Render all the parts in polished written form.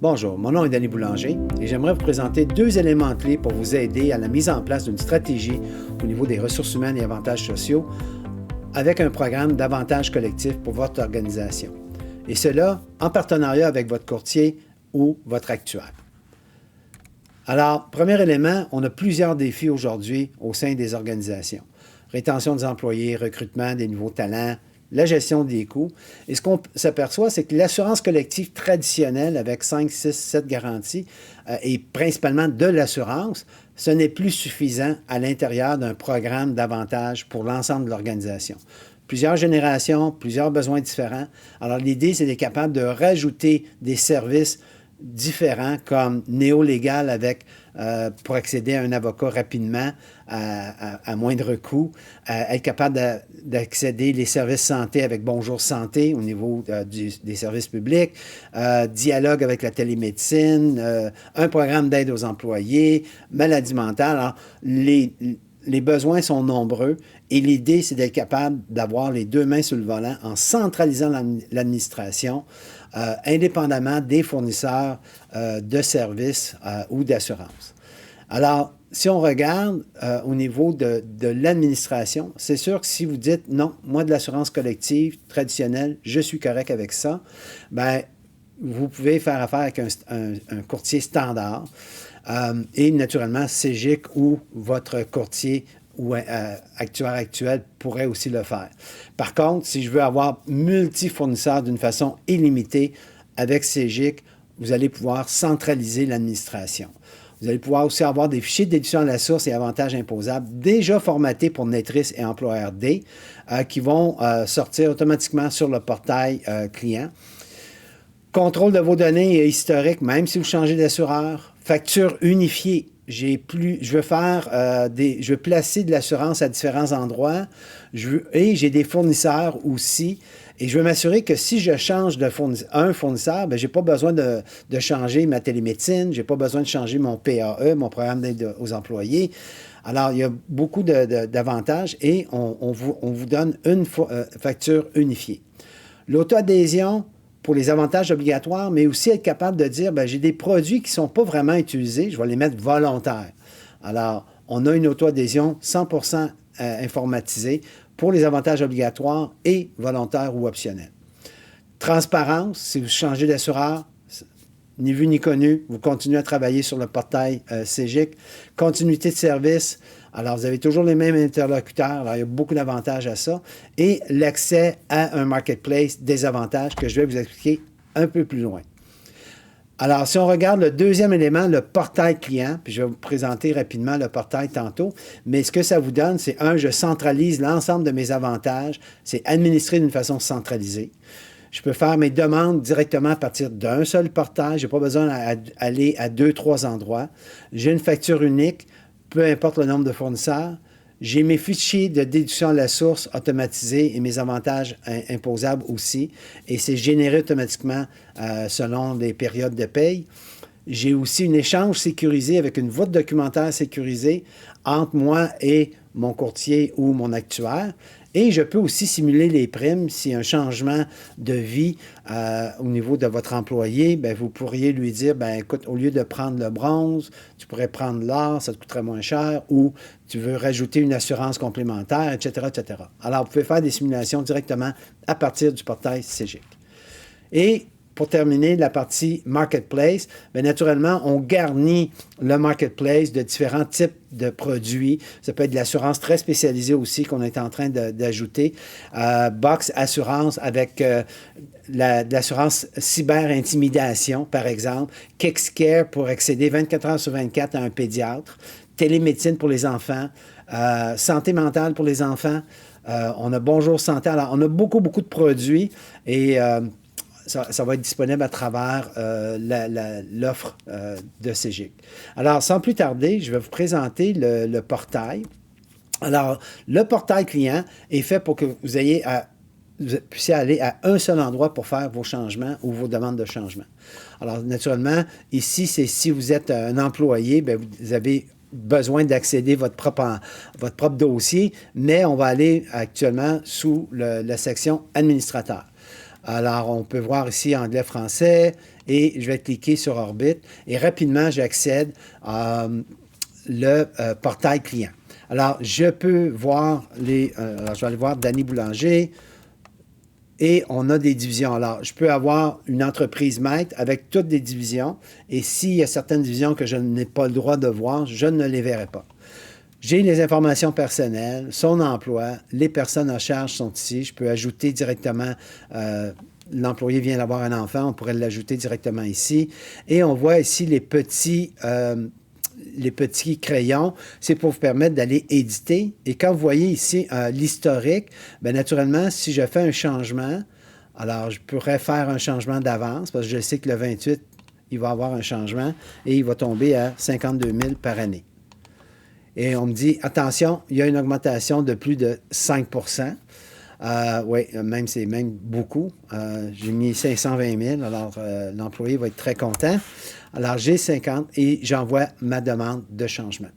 Bonjour, mon nom est Danny Boulanger et j'aimerais vous présenter deux éléments clés pour vous aider à la mise en place d'une stratégie au niveau des ressources humaines et avantages sociaux avec un programme d'avantages collectifs pour votre organisation. Et cela en partenariat avec votre courtier ou votre actuaire. Alors, premier élément, on a plusieurs défis aujourd'hui au sein des organisations. Rétention des employés, recrutement des nouveaux talents, la gestion des coûts. Et ce qu'on s'aperçoit, c'est que l'assurance collective traditionnelle avec 5, 6, 7 garanties et principalement de l'assurance, ce n'est plus suffisant à l'intérieur d'un programme d'avantages pour l'ensemble de l'organisation. Plusieurs générations, plusieurs besoins différents. Alors l'idée, c'est d'être capable de rajouter des services différents comme néo-légal avec pour accéder à un avocat rapidement à moindre coût, être capable d'accéder les services santé avec Bonjour Santé au niveau des services publics, dialogue avec la télémédecine, un programme d'aide aux employés, maladie mentale. Alors, les besoins sont nombreux et l'idée, c'est d'être capable d'avoir les deux mains sur le volant en centralisant l'administration, indépendamment des fournisseurs de services ou d'assurance. Alors, si on regarde au niveau de l'administration, c'est sûr que si vous dites non, moi de l'assurance collective traditionnelle, je suis correct avec ça, bien, vous pouvez faire affaire avec un courtier standard et naturellement CEGIC ou votre courtier ou actuaire actuel pourrait aussi le faire. Par contre, si je veux avoir multi-fournisseurs d'une façon illimitée avec CEGIC, vous allez pouvoir centraliser l'administration. Vous allez pouvoir aussi avoir des fichiers de déduction à la source et avantages imposables déjà formatés pour Netris et Employeur D qui vont sortir automatiquement sur le portail client. Contrôle de vos données historiques, même si vous changez d'assureur. Facture unifiée. Je veux placer de l'assurance à différents endroits et j'ai des fournisseurs aussi. Et je veux m'assurer que si je change un fournisseur, je n'ai pas besoin de changer ma télémédecine, je n'ai pas besoin de changer mon PAE, mon programme d'aide aux employés. Alors, il y a beaucoup d'avantages et on vous donne une facture unifiée. L'auto-adhésion pour les avantages obligatoires, mais aussi être capable de dire, j'ai des produits qui ne sont pas vraiment utilisés, je vais les mettre volontaires. Alors, on a une auto-adhésion 100% informatisée pour les avantages obligatoires et volontaires ou optionnels. Transparence, si vous changez d'assureur, ni vu ni connu, vous continuez à travailler sur le portail CEGIC. Continuité de service, alors vous avez toujours les mêmes interlocuteurs, alors il y a beaucoup d'avantages à ça. Et l'accès à un marketplace, des avantages que je vais vous expliquer un peu plus loin. Alors, si on regarde le deuxième élément, le portail client, puis je vais vous présenter rapidement le portail tantôt, mais ce que ça vous donne, c'est je centralise l'ensemble de mes avantages, c'est administré d'une façon centralisée. Je peux faire mes demandes directement à partir d'un seul portail. Je n'ai pas besoin d'aller à 2-3 endroits. J'ai une facture unique, peu importe le nombre de fournisseurs. J'ai mes fichiers de déduction à la source automatisés et mes avantages imposables aussi. Et c'est généré automatiquement selon les périodes de paye. J'ai aussi un échange sécurisé avec une voûte documentaire sécurisée entre moi et mon courtier ou mon actuaire. Et je peux aussi simuler les primes s'il y a un changement de vie au niveau de votre employé. Vous pourriez lui dire, écoute, au lieu de prendre le bronze, tu pourrais prendre l'or, ça te coûterait moins cher, ou tu veux rajouter une assurance complémentaire, etc., etc. Alors, vous pouvez faire des simulations directement à partir du portail CEGIC. Et pour terminer la partie Marketplace, naturellement, on garnit le Marketplace de différents types de produits. Ça peut être de l'assurance très spécialisée aussi qu'on est en train d'ajouter. Box Assurance avec de l'assurance cyber-intimidation, par exemple. KicksCare pour accéder 24 heures sur 24 à un pédiatre. Télémédecine pour les enfants. Santé mentale pour les enfants. On a Bonjour Santé. Alors, on a beaucoup, beaucoup de produits et ça va être disponible à travers l'offre de CEGIC. Alors, sans plus tarder, je vais vous présenter le portail. Alors, le portail client est fait pour que vous puissiez aller à un seul endroit pour faire vos changements ou vos demandes de changement. Alors, naturellement, ici, c'est si vous êtes un employé, vous avez besoin d'accéder à votre propre dossier, mais on va aller actuellement sous la section administrateur. Alors, on peut voir ici anglais-français et je vais cliquer sur Orbit et rapidement, j'accède à le portail client. Alors, je peux voir alors, je vais aller voir Danny Boulanger et on a des divisions. Alors, je peux avoir une entreprise maître avec toutes des divisions et s'il y a certaines divisions que je n'ai pas le droit de voir, je ne les verrai pas. J'ai les informations personnelles, son emploi, les personnes en charge sont ici. Je peux ajouter directement, l'employé vient d'avoir un enfant, on pourrait l'ajouter directement ici. Et on voit ici les petits crayons, c'est pour vous permettre d'aller éditer. Et quand vous voyez ici l'historique, bien naturellement, si je fais un changement, alors je pourrais faire un changement d'avance parce que je sais que le 28, il va avoir un changement et il va tomber à 52 000 par année. Et on me dit, attention, il y a une augmentation de plus de 5 oui, c'est même beaucoup. J'ai mis 520 000, alors l'employé va être très content. Alors, j'ai 50 et j'envoie ma demande de changement.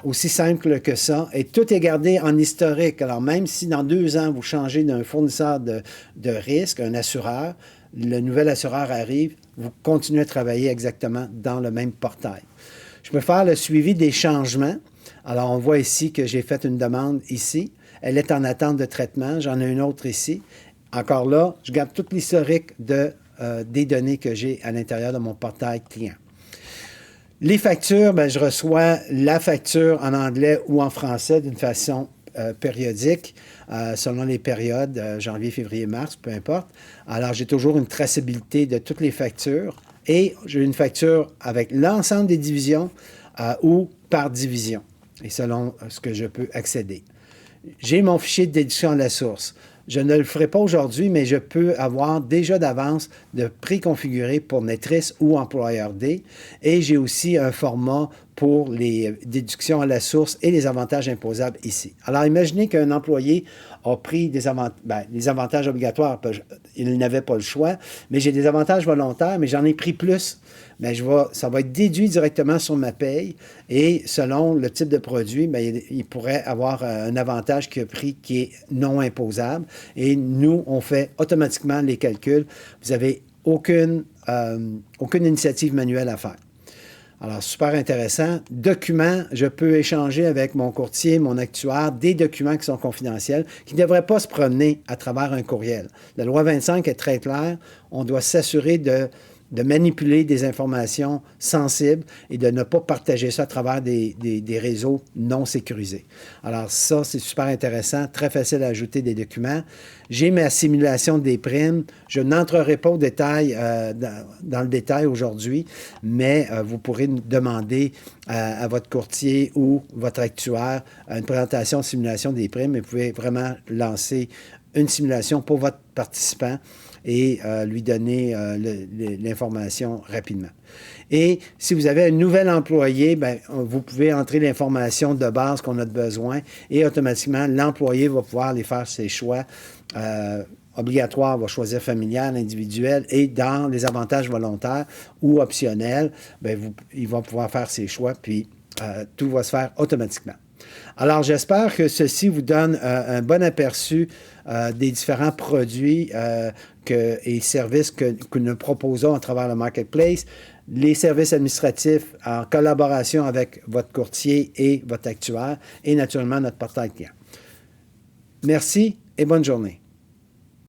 Aussi simple que ça. Et tout est gardé en historique. Alors, même si dans 2 ans, vous changez d'un fournisseur de risque, un assureur, le nouvel assureur arrive, vous continuez à travailler exactement dans le même portail. Je peux faire le suivi des changements. Alors, on voit ici que j'ai fait une demande ici. Elle est en attente de traitement. J'en ai une autre ici. Encore là, je garde tout l'historique des données que j'ai à l'intérieur de mon portail client. Les factures, bien, je reçois la facture en anglais ou en français d'une façon périodique, selon les périodes, janvier, février, mars, peu importe. Alors, j'ai toujours une traçabilité de toutes les factures et j'ai une facture avec l'ensemble des divisions ou par division, et selon ce que je peux accéder. J'ai mon fichier de déduction à la source. Je ne le ferai pas aujourd'hui, mais je peux avoir déjà d'avance de préconfiguré pour maîtrise ou employeur D. Et j'ai aussi un format pour les déductions à la source et les avantages imposables ici. Alors, imaginez qu'un employé a pris les avantages obligatoires. Il n'avait pas le choix, mais j'ai des avantages volontaires, mais j'en ai pris plus. Bien, ça va être déduit directement sur ma paye et selon le type de produit, bien, il pourrait avoir un avantage qu'il a pris qui est non imposable. Et nous, on fait automatiquement les calculs. Vous n'avez aucune initiative manuelle à faire. Alors, super intéressant. Documents, je peux échanger avec mon courtier, mon actuaire, des documents qui sont confidentiels, qui ne devraient pas se promener à travers un courriel. La loi 25 est très claire. On doit s'assurer de manipuler des informations sensibles et de ne pas partager ça à travers des réseaux non sécurisés. Alors ça, c'est super intéressant, très facile à ajouter des documents. J'ai ma simulation des primes. Je n'entrerai pas au détail, dans le détail aujourd'hui, mais vous pourrez demander à votre courtier ou votre actuaire une présentation de simulation des primes et vous pouvez vraiment lancer une simulation pour votre participant et lui donner l'information rapidement. Et si vous avez un nouvel employé, bien, vous pouvez entrer l'information de base qu'on a besoin et automatiquement, l'employé va pouvoir aller faire ses choix obligatoires, va choisir familial, individuel et dans les avantages volontaires ou optionnels, bien, il va pouvoir faire ses choix puis tout va se faire automatiquement. Alors, j'espère que ceci vous donne un bon aperçu des différents produits et services que nous proposons à travers le Marketplace, les services administratifs en collaboration avec votre courtier et votre actuaire et naturellement notre portail client. Merci et bonne journée.